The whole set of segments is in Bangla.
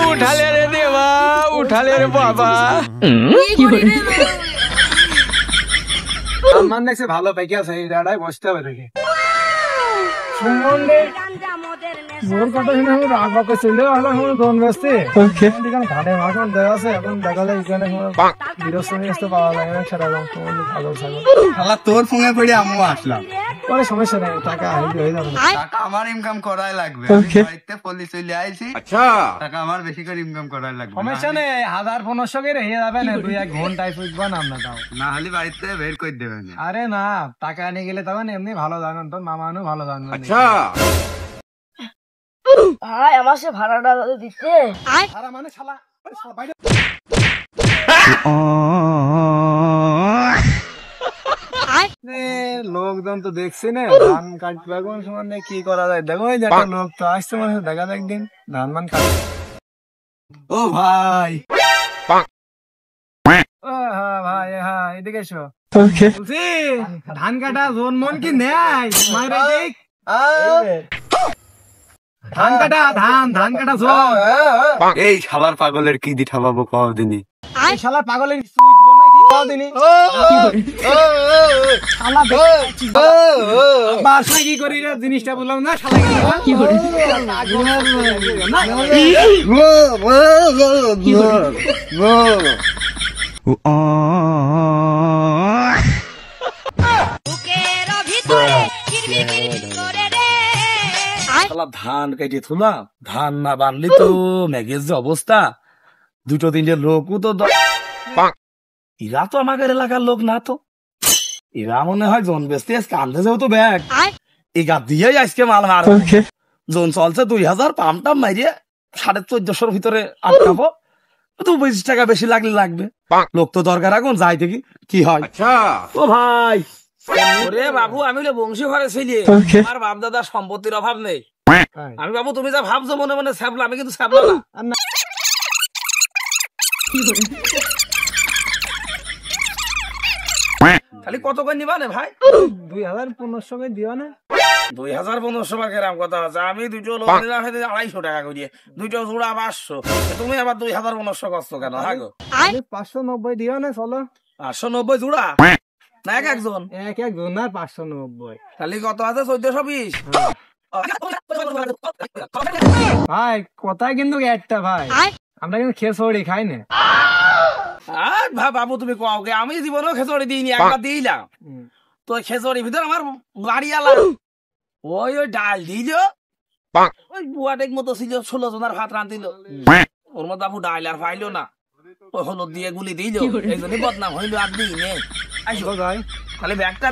উঠালে রে দেবা, উঠালে রে বাবা। আমার দেখছে ভালো পাইকে আছে, এই দাঁড়ায় বসতে হবে দেখে। মোর কথা শুনে আমি রাগ বাক্য চলে আসলাম দোন ব্যস্তে। ঘাটে মাখন দেওয়া আছে, এখন দেখা যায় এখানে বিরস্ত নিরস্ত পাওয়া যায় না, সেটা ছাগল ছাগল। তোর ফোনে পড়ে আমিও আসলাম। কোনো সমস্যা নেই, টাকা হয়ে যাবে। টাকা আমার ইনকাম করাই লাগবে, বাড়িতে পলি চলে আইছি। টাকা আমার বেশি করে ইনকাম করাই লাগবে। সমস্যা নেই, 1000-1500 করে রেখে যাবে না, 2-1 ঘন্টায় ফুটবো না আমরা তাও। না হলে বাড়িতে বের করে দেবেন। আরে না, টাকা নিয়ে গেলে তখন এমনি ভালো জানেন, তোর মামানু ভালো জানেন। ভাই আমার সে ভাড়াটা দিতে ভাড়া মানে শালা বাইরে। লোকজন তো দেখছি না, ধান কাটবে কোন সময় কি করা যায়। দেখো ওই একটা লোক তো আসছে, মনে হয় দেখা যায় একদিন ধান মান কাট। ও ভাই, ও হ্যাঁ ভাই, হ্যাঁ এদিকে এসো। বলছি ধান কাটা জোন মন কি নেয় মাইরে দেখ। ধান কাটা ধান কাটা জোন। এই শালার পাগলের কি দি ঠাবাবো কদিনই। এই শালার পাগলের সুইট বনা কি কদিনই। শালা বাসা কি করি রে, জিনিসটা বললাম না শালা কি করে। ধান কেটে থুলাম, ধান না বানলি তো ম্যাগের যে অবস্থা, 2-3 লোকও তো এরা তো আমাদের এলাকার লোক না তো। এরা মনে হয় জন বেচতে কান্দে যাও তো ব্যাগ এই গা দিয়ে আজকে মাল মার। জন চলছে 2000, পাম্পটাম মারিয়ে 1450-র ভিতরে আটকাবো। 20 টাকা বেশি লাগলে লাগবে, লোক তো দরকার এখন যাই দেখি কি হয়। ও ভাই, ওরে বাবু, আমি বংশী ঘরে ছিলি, আমার বাপ দাদার সম্পত্তির অভাব নেই। আমি বাবু তুমি যা ভাবছো মনে মনে ছ্যাবলা, আমি কিন্তু ছ্যাবলা না। খালি কত করে নিবা না ভাই? 2500 করে দিও না। 2500 কেরাম কথা আছে। আমি দুটো লোক নিলাম 250 টাকা করিয়ে, দুটো জোড়া 500। তুমি আবার 2500 কষ্ট কেন? 590 দিও না, চলো। 590 জোড়া না একজন? একজন আর 590। তাহলে কত আছে? 1420। ভাই কথাই কিন্তু একটা ভাই, আমরা কিন্তু খেসড়ি খাই না। বাবু তুমি কাউকে, আমি জীবনেও খেসড়ি দিইনি, একবার দিলাম তো। খেসড়ির ভিতর আমার বাড়ি আলা ওই ডাল দিল, ওই বুয়াটেক মতো ছিল, 16 জনের ভাত রাঁধিল, ওর মধ্যে বাবু ডাল আর পাইলো না, ওই হলুদ দিয়ে গুলি দিল, এই জন্য বদনাম হইলো। আর দিই নে আসবো ভাই, তাহলে ব্যাগটা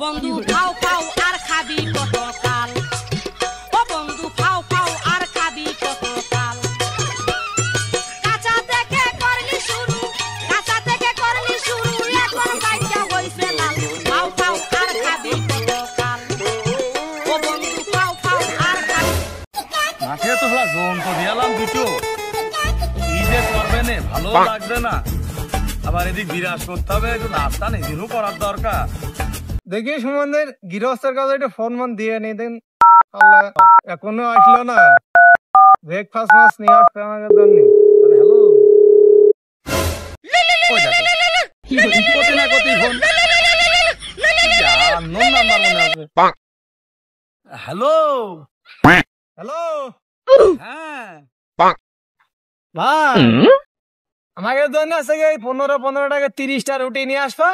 বন্ধু খাও খাও আর খাবি কতকাল, ও বন্ধু খাও খাও আর খাবি কতকাল। কাঁচা থেকে করলি শুরু, কাঁচা থেকে করলি শুরু, এখন কাইটা হইছে লাল। খাও খাও আর খাবি কতকাল, ও বন্ধু খাও খাও আর খাবি। মাঠে তো জোন তো দিলাম দুটো, কি যে করবে না ভালো লাগবে না। আবার এদিক বিরাজ করতে হবে, একটু নাস্তা নিজেরও করার দরকার। দেখি সুমনদের গৃহস্থের কাছে একটা ফোন মন দিয়ে নিয়ে দেন, এখনো আসলো না। ব্রেকফাস্ট মাছ নিয়ে আসতে আমাদের জন্য। হ্যালো, হ্যালো হ্যালো, হ্যাঁ ভাই, আমাকে জন্য আছে 15 টাকা 30টা রুটি নিয়ে আসবা,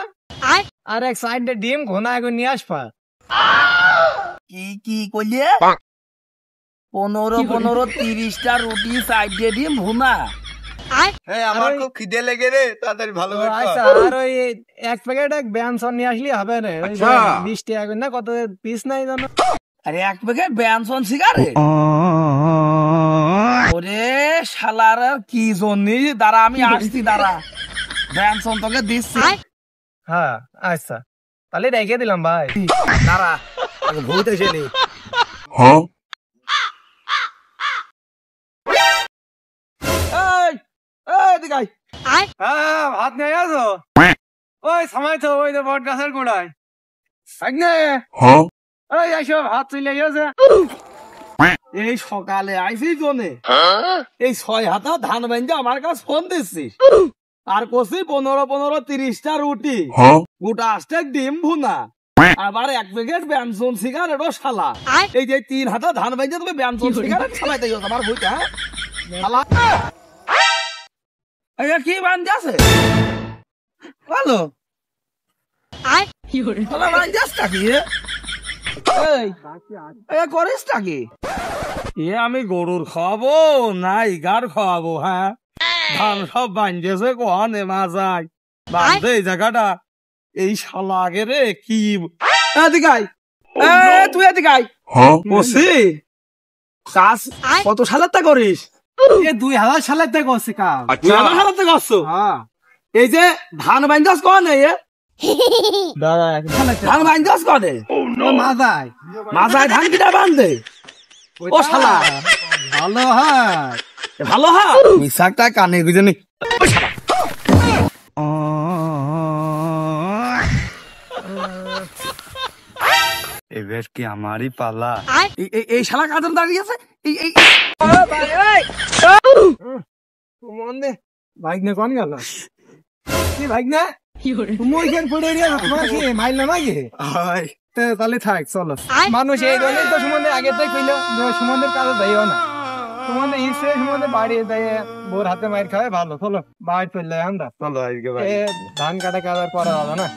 আর এক সাইডে ডিম ঘোনা করে নিয়ে আসবা। কি করলে? 15 30টা রুটি, সাইডে ডিম ভুনা। আমার খুব খিদে লেগে রে, তাড়াতাড়ি ভালো করে। আচ্ছা, আর ওই এক প্যাকেট ব্যানসন নিয়ে আসলে হবে না? 20 টাকা না, কত পিস নাই জানো? আরে এক প্যাকেট ব্যানসন সিগারেট। ওরে শালার কি জন্য দাঁড়া, আমি আসছি দাঁড়া, ব্যানসন তোকে দিচ্ছি। হ্যাঁ আচ্ছা, তাহলে রেখে দিলাম ভাই, দাঁড়া ভূত এসে নি। ভাত নিয়ে আসো, ওই সময় তো ওই বট গাছের গোড়ায়। এই এইসব হাত চলে গেছে। এই সকালে আইসি জনে এই 6 হাতা ধান বাইন্দে আমার কাছে ফোন দিচ্ছিস আর কষি 15-30টা রুটি গোটা 8টা ডিম ভুনা আবার 1 প্যাকেট ব্যঞ্জন সিগারেটও শালা। এই যে 3 হাতা ধান বাইন্দে তুমি ব্যঞ্জন সিগারেট খালাইতে গেছো আমার বইটা শালা। এই কি বান্ধে আছে ভালো শালা বান্ধে আছে কি করিস নাকি? আমি গরুর খাওয়াবো না ইগার খাওয়াবো? হ্যাঁ ধান সব বান্ধেছে কনে মাজায় বান্ধে এই জায়গাটা এই শালা আগে রে কি এদিকাই তুই এদিকাই বসি কাজ কত সালের তা করিস? 2000 সালের থেকে করছি কাজ। 2000 সালের তা করছো? এই যে ধান বান্ধস কনে ধান বান্ধস কনে মাথায় মাজায় ধান কিটা বান্ধে ও শালা ভালো হয় ভালো হা মিশাকটা কানে গুজে নি এবার কি আমারই পালা? এই শালা কাদের দাঁড়িয়ে আছে? বাইক নে কোন গেল কি বাইক না তুমি ওইখানে পড়ে রে তোমার কি মাইল না নাকি? তাহলে থাক চলো। মানুষ এই ধরনের তো সুমনের আগে থেকে কইলো সুমনের কাজে যাইও না, সুমনের ইসে সুমনের বাড়ি দেয় বোর হাতে মাইর খায় ভালো। চলো বাইর চললে আমরা চলো আজকে ধান কাটা কাজ আর করা হবে না।